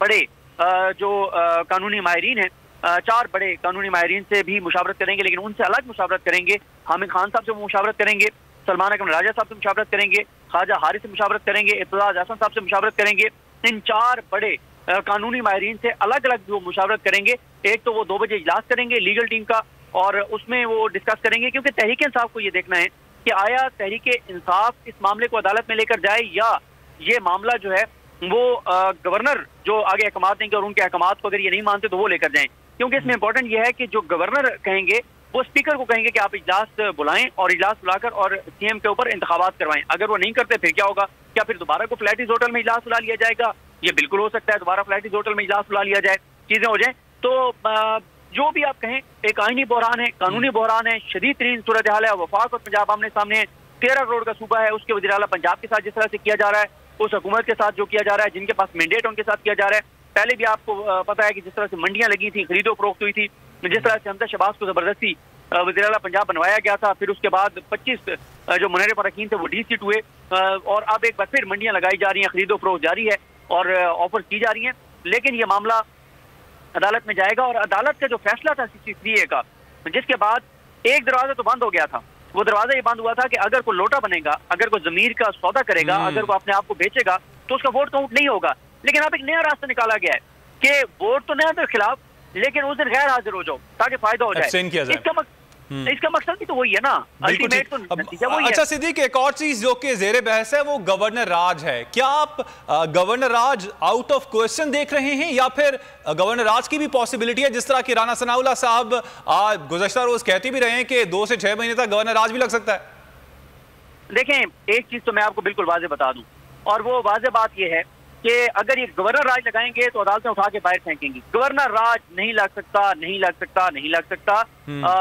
बड़े जो कानूनी माहिरीन हैं, 4 बड़े कानूनी माहिरीन से भी मुशावरत करेंगे, लेकिन उनसे अलग मुशावरत करेंगे। हामिद खान साहब से मुशावरत करेंगे, सलमान अकरम राजा साहब से मुशावरत करेंगे, ख्वाजा हारिस से मुशावरत करेंगे, इत्तेजाज हसन साहब से मुशावरत करेंगे। इन 4 बड़े कानूनी माहिरीन से अलग अलग जो मुशावरत करेंगे। एक तो वो 2 बजे इजलास करेंगे लीगल टीम का, और उसमें वो डिस्कस करेंगे, क्योंकि तहरीक इंसाफ को ये देखना है कि आया तहरीक इंसाफ इस मामले को अदालत में लेकर जाए, या ये मामला जो है वो गवर्नर जो आगे अहकाम देंगे और उनके अहकाम को अगर ये नहीं मानते तो वो लेकर जाएं। क्योंकि इसमें इंपॉर्टेंट ये है कि जो गवर्नर कहेंगे वो स्पीकर को कहेंगे कि आप इजलास बुलाएं, और इजलास बुलाकर और सीएम के ऊपर इंतखाबात करवाएं। अगर वो नहीं करते फिर क्या होगा? क्या फिर दोबारा को फ्लैटिस होटल में इजलास बुला लिया जाएगा? ये बिल्कुल हो सकता है, दोबारा फ्लैटिस होटल में इजलास बुला लिया जाए, चीजें हो जाए। तो जो भी आप कहें, एक आईनी बहरान है, कानूनी बहरान है, शदीद तरीन सूरत हाल है। वफाक और पंजाब आमने सामने 13 करोड़ का सूबा है, उसके वज़ीर आला पंजाब के साथ जिस तरह से किया जा रहा है, उस हुकूमत के साथ जो किया जा रहा है, जिनके पास मैंडेट उनके साथ किया जा रहा है। पहले भी आपको पता है कि जिस तरह से मंडियां लगी थी, खरीदो फरोख्त हुई थी, जिस तरह से हमजा शहबाज को जबरदस्ती वज़ीर आला पंजाब बनवाया गया था, फिर उसके बाद 25 जो मुनहरिफ अरकान थे वो डीसीट हुए, और अब एक बार फिर मंडियां लगाई जा रही हैं, खरीदो फरोख्त जारी है और ऑफर की जा रही है। लेकिन ये मामला अदालत में जाएगा, और अदालत का जो फैसला था 63A का, जिसके बाद एक दरवाजा तो बंद हो गया था। वो दरवाजा ये बंद हुआ था कि अगर कोई लोटा बनेगा, अगर कोई जमीर का सौदा करेगा, अगर वो अपने आप को बेचेगा तो उसका वोट काउंट नहीं होगा। लेकिन अब एक नया रास्ता निकाला गया है कि वोट तो नहीं के खिलाफ, लेकिन उस दिन गैर हाजिर हो जाओ ताकि फायदा हो जाए। इसका मकसद भी तो वही है ना, अल्टीमेट तो नतीजा वही है। अच्छा सिद्दीक, एक और चीज जो कि जेरे बहस है वो गवर्नर राज है। क्या आप governor Raj out of question देख रहे हैं, या फिर गवर्नर राज की भी पॉसिबिलिटी है, जिस तरह की राना सनाउल्लाह साहब गुज़श्ता रोज कहते भी रहे हैं कि 2 से 6 महीने तक गवर्नर राज भी लग सकता है? देखें, एक चीज तो मैं आपको बिल्कुल वाजे बता दूं, और वो वाजे बात यह है कि अगर ये गवर्नर राज लगाएंगे तो अदालतें उठा के बाहर फेंकेंगी। गवर्नर राज नहीं लग सकता, नहीं लग सकता, नहीं लग सकता।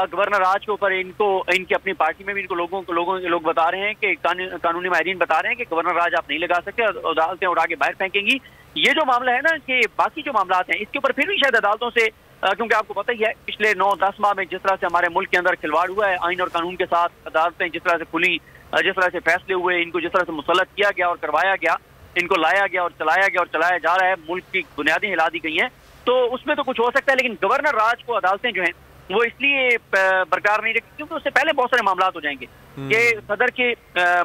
गवर्नर राज के ऊपर इनकी अपनी पार्टी में भी इनको लोग बता रहे हैं कि कानूनी माहिरीन बता रहे हैं कि गवर्नर राज आप नहीं लगा सकते, अदालतें उठा के बाहर फेंकेंगी। ये जो मामला है ना, कि बाकी जो मामला हैं इसके ऊपर फिर भी शायद अदालतों से, क्योंकि आपको पता ही है पिछले 9-10 माह में जिस तरह से हमारे मुल्क के अंदर खिलवाड़ हुआ है आइन और कानून के साथ, अदालतें जिस तरह से खुली, जिस तरह से फैसले हुए, इनको जिस तरह से मुसल्लत किया गया और करवाया गया, इनको लाया गया और चलाया गया और चलाया जा रहा है, मुल्क की बुनियादी हिला दी गई हैं, तो उसमें तो कुछ हो सकता है। लेकिन गवर्नर राज को अदालतें जो हैं वो इसलिए बरकरार नहीं रखती क्योंकि उससे पहले बहुत सारे मामला हो जाएंगे कि सदर की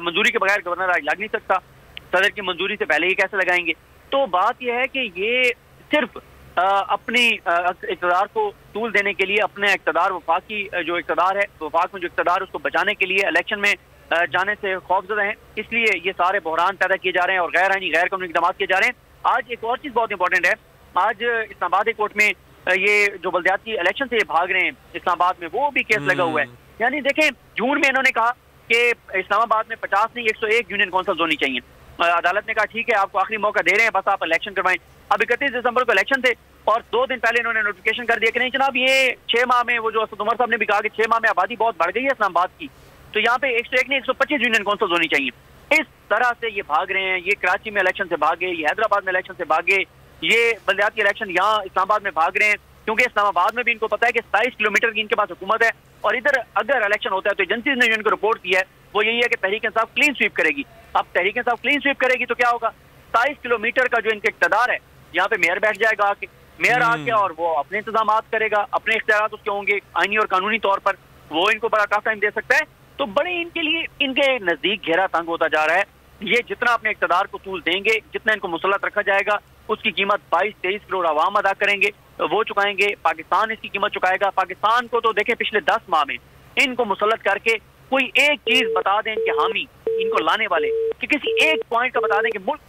मंजूरी के बगैर गवर्नर राज लग नहीं सकता, सदर की मंजूरी से पहले ही कैसे लगाएंगे। तो बात यह है कि ये सिर्फ अपनी इक़्तिदार को तूल देने के लिए, अपने इक़्तिदार वफाकी जो इक़्तिदार है, वफाक में जो इक़्तिदार उसको बचाने के लिए इलेक्शन में जाने से खौफजदा हैं, इसलिए ये सारे बहरान पैदा किए जा रहे हैं और गैर आईनी गैर कानूनी इक़दाम किए जा रहे हैं। आज एक और चीज़ बहुत इंपॉर्टेंट है, आज इस्लामाबाद कोर्ट में ये जो बल्दियाती इलेक्शन से भाग रहे हैं इस्लामाबाद में, वो भी केस लगा हुआ है। यानी देखें, जून में इन्होंने कहा कि इस्लामाबाद में 50 नहीं 101 यूनियन काउंसिल होनी चाहिए। अदालत ने कहा ठीक है, आपको आखिरी मौका दे रहे हैं, बस आप इलेक्शन करवाएं। अब 31 दिसंबर को इलेक्शन थे और 2 दिन पहले इन्होंने नोटिफिकेशन कर दिया कि नहीं जनाब, ये 6 माह में, वो जो असद उमर साहब ने भी कहा कि 6 माह में आबादी बहुत बढ़ गई है इस्लामाबाद की, तो यहाँ पे 101 नहीं 125 यूनियन काउंसिल होनी चाहिए। इस तरह से ये भाग रहे हैं। ये कराची में इलेक्शन से भागे, ये हैदराबाद में इलेक्शन से भागे, ये बल्दियाती इलेक्शन यहाँ इस्लामाबाद में भाग रहे हैं, क्योंकि इस्लामाबाद में भी इनको पता है कि 27 किलोमीटर की इनके पास हुकूमत है, और इधर अगर इलेक्शन होता है तो एजेंसीज ने जो इनको रिपोर्ट की है वो यही है कि तहरीक इंसाफ क्लीन स्वीप करेगी। अब तहरीक इंसाफ क्लीन स्वीप करेगी तो क्या होगा? 27 किलोमीटर का जो इनका इक़्तिदार है, यहाँ पे मेयर बैठ जाएगा आके, मेयर आके और वो अपने इंतजाम करेगा, अपने इख्तियार उसके होंगे आईनी और कानूनी तौर पर, वो इनको बड़ा टफ टाइम दे सकता है। तो बड़े इनके लिए, इनके नजदीक घेरा तंग होता जा रहा है। ये जितना अपने इक़्तिदार को तूल देंगे, जितना इनको मुसल्लत रखा जाएगा, उसकी कीमत 22-23 करोड़ आवाम अदा करेंगे, वो चुकाएंगे। पाकिस्तान इसकी कीमत चुकाएगा। पाकिस्तान को तो देखें, पिछले 10 माह में इनको मुसल्लत करके कोई एक चीज बता दें कि हामी इनको लाने वाले, कि किसी एक पॉइंट का बता दें कि मुल्क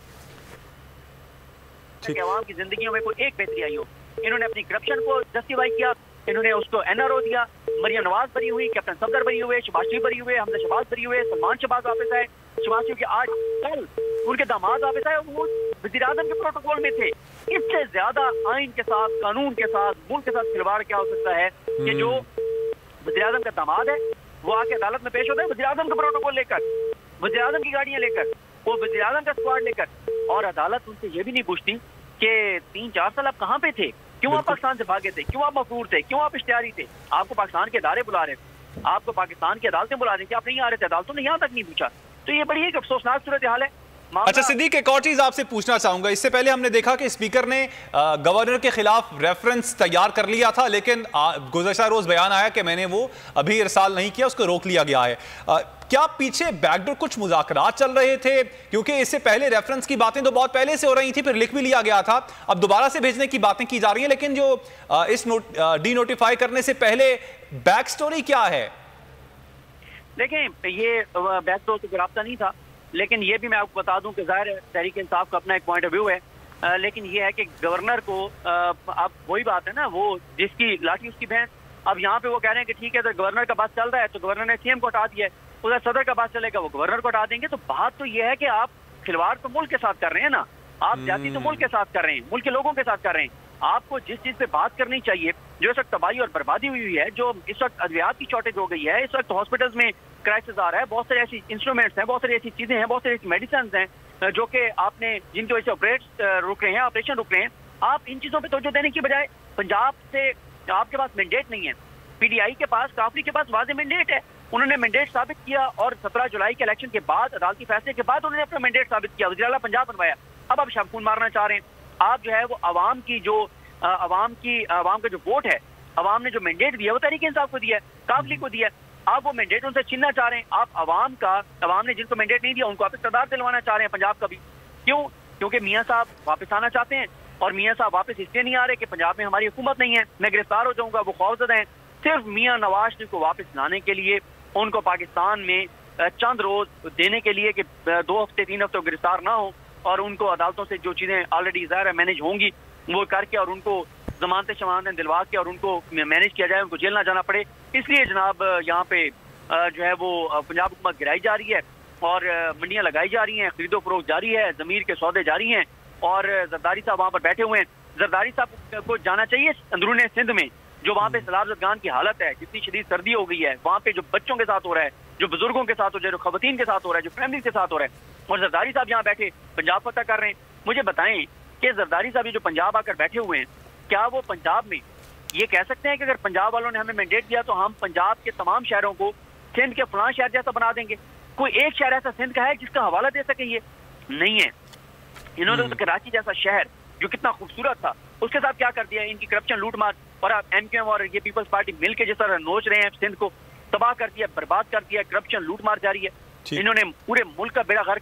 के अवाम की जिंदगी में कोई एक बेहतरी आई हो। इन्होंने अपनी करप्शन को जस्टिफाई किया, इन्होंने उसको एनआरओ दिया, मरियम नवाज बरी हुई, कैप्टन सफदर बरी हुए, शहबाज शरीफ बरी हुए, हमजा शहबाज बरी हुए, सलमान शहबाज वापस आए, शहबाज शरीफ के आज कल उनके दामाद वापस आए, वो वज़ीर आज़म के प्रोटोकॉल में थे। इससे ज्यादा आइन के साथ, कानून के साथ, मुल्क के साथ खिलवाड़ क्या हो सकता है कि जो वज़ीर आज़म का दामाद है वो आके अदालत में पेश होता है वज़ीर आज़म का प्रोटोकॉल लेकर, वज़ीर आज़म की गाड़ियां लेकर, वो वज़ीर आज़म का स्क्वाड लेकर, और अदालत उनसे ये भी नहीं पूछती कि 3-4 साल आप कहाँ पे थे, क्यों आप पाकिस्तान से भागे थे, क्यों आप मफरूर थे, क्यों आप इश्तिहारी थे, आपको पाकिस्तान के अदारे बुला रहे थे, आपको पाकिस्तान की अदालतें बुला रही थी, आप नहीं आ रहे थे, अदालतों ने यहाँ तक नहीं पूछा। तो ये बड़ी एक अफसोसनाक सूरत हाल है। अच्छा सिद्दीक, एक और चीज आपसे पूछना चाहूंगा। इससे पहले हमने देखा कि स्पीकर ने गवर्नर के खिलाफ रेफरेंस तैयार कर लिया था, लेकिन गुज़श्ता रोज बयान आया कि मैंने वो अभी इरसाल नहीं किया, उसको रोक लिया गया है। क्या पीछे बैकडोर कुछ मुज़ाकरात चल रहे थे? क्योंकि इससे पहले रेफरेंस की बातें तो बहुत पहले से हो रही थी, फिर लिख भी लिया गया था, अब दोबारा से भेजने की बातें की जा रही हैं, लेकिन जो इस डी नोटिफाई करने से पहले बैक स्टोरी क्या है? देखें, ये बैकडोर से गिरफ्ता नहीं था, लेकिन ये भी मैं आपको बता दूं कि ज़ाहिर है तहरीक इंसाफ का अपना एक पॉइंट ऑफ व्यू है, लेकिन ये है कि गवर्नर को अब वही बात है ना, वो जिसकी लाठी उसकी भैंस। अब यहाँ पे वो कह रहे हैं कि ठीक है, तो गवर्नर का बस चल रहा है तो गवर्नर ने सीएम को हटा दिया है, उधर सदर का बस चलेगा वो गवर्नर को हटा देंगे। तो बात तो ये है कि आप खिलवाड़ तो मुल्क के साथ कर रहे हैं ना, आप जाति तो मुल्क के साथ कर रहे हैं, मुल्क के लोगों के साथ कर रहे हैं। आपको जिस चीज पे बात करनी चाहिए, जो इस वक्त तबाही और बर्बादी हुई है, जो इस वक्त अद्वियात की शॉर्टेज हो गई है, इस वक्त हॉस्पिटल्स में क्राइसिस आ रहा है, बहुत सारे ऐसी इंस्ट्रूमेंट्स हैं, बहुत सारी ऐसी चीजें हैं, बहुत सारी ऐसी मेडिसिन हैं जो कि आपने जिनकी वजह से रुक रहे हैं, ऑपरेशन रुक रहे हैं, आप इन चीजों पर तवज्जो देने की बजाय पंजाब से आपके पास मैंडेट नहीं है, पीडीआई के पास, काफली के पास वाज़ेह मैंडेट है, उन्होंने मैंडेट साबित किया और 17 जुलाई के इलेक्शन के बाद, अदालती फैसले के बाद उन्होंने अपना मैंडेट साबित किया, वज़ीर आला पंजाब बनवाया। अब आप शमकून मारना चाह रहे हैं, आप जो है वो आवाम का जो वोट है, आवाम ने जो मैंडेट दिया वो तहरीक इंसाफ को दिया है, काफली को दिया है, आप वो मैंडेट उनसे छीनना चाह रहे हैं। आप आवाम ने जिनको मैंडेट नहीं दिया उनको आप इक़्तिदार दिलवाना चाह रहे हैं पंजाब का भी। क्यों? क्योंकि मियाँ साहब वापस आना चाहते हैं, और मियाँ साहब वापस इसलिए नहीं आ रहे कि पंजाब में हमारी हुकूमत नहीं है, मैं गिरफ्तार हो जाऊंगा, वो खौफजदा हैं। सिर्फ मियाँ नवाज शरीफ को वापस लाने के लिए, उनको पाकिस्तान में चंद रोज देने के लिए कि 2 हफ्ते 3 हफ्ते गिरफ्तार ना हो, और उनको अदालतों से जो चीजें ऑलरेडी ज़ाहिर है मैनेज होंगी वो करके, और उनको जमानतें शमानतें दिलवा के और उनको मैनेज किया जाए, उनको जेल ना जाना पड़े। इसलिए जनाब यहाँ पे जो है वो पंजाब हुकूमत गिराई जा रही है, और मंडियाँ लगाई जा रही हैं, खरीदो फरोख्त जारी है, ज़मीर के सौदे जारी हैं, और जरदारी साहब वहाँ पर बैठे हुए हैं। जरदारी साहब को जाना चाहिए अंदरून सिंध में, जो वहाँ पे सैलाब ज़दगान की हालत है, जितनी शदीद सर्दी हो गई है, वहाँ पे जो बच्चों के साथ हो रहा है, जो बुजुर्गों के साथ हो रहा है, जो खवातीन के साथ हो रहा है, जो फैमिली के साथ हो रहा है, और जरदारी साहब यहाँ बैठे पंजाब फतह कर रहे हैं। मुझे बताएं कि जरदारी साहब जो पंजाब आकर बैठे हुए हैं, क्या वो पंजाब में ये कह सकते हैं कि अगर पंजाब वालों ने हमें मैंडेट दिया तो हम पंजाब के तमाम शहरों को सिंध के फलां शहर जैसा बना देंगे? कोई एक शहर ऐसा सिंध का है जिसका हवाला दे सके? ये नहीं है। इन्होंने तो कराची जैसा शहर जो कितना खूबसूरत था, उसके साथ क्या कर दिया? इनकी करप्शन, लूट मार, और आप एमक्यूएम और ये पीपल्स पार्टी मिलकर जिस तरह नोच रहे हैं सिंध को, तबाह कर दिया, बर्बाद कर दिया, करप्शन, लूट मार जारी है। इन्होंने पूरे मुल्क का बेड़ा गर्क